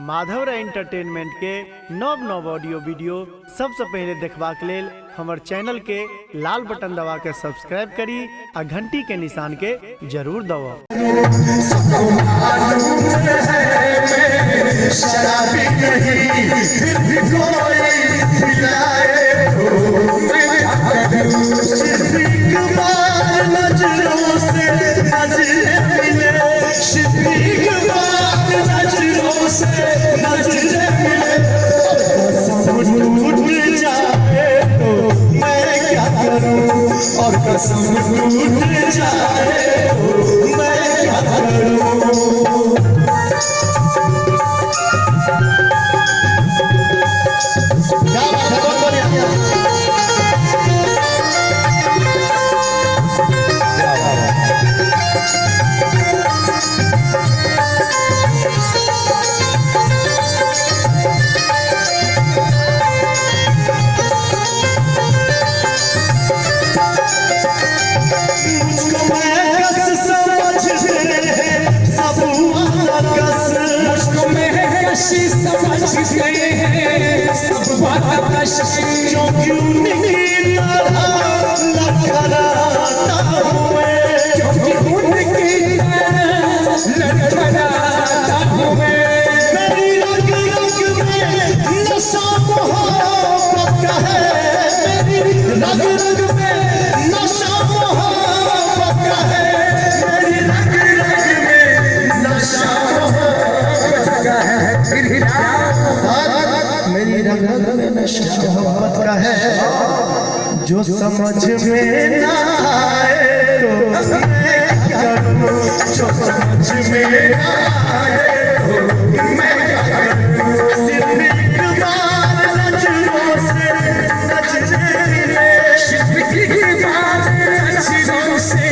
Madhav entertainment के नव नव ऑडियो वीडियो सबसे पहले देखबाक लेल हमर चैनल के लाल बटन दबा के सब्सक्राइब करी आ घंटी के निशान के जरूर दबाओ। और कसम टूट जाए तो मैं क्या करूं। क्या बात है, बहुत बढ़िया। मेरी रग रग में नशा मोहब्बत का है, जो समझ में ना आए तो मैं क्या करूं, जो समझ में ना आए तो मैं क्या करूं। सिर्फ एक बार नजरों से नजरे मिले, सिर्फ एक बार नजरों से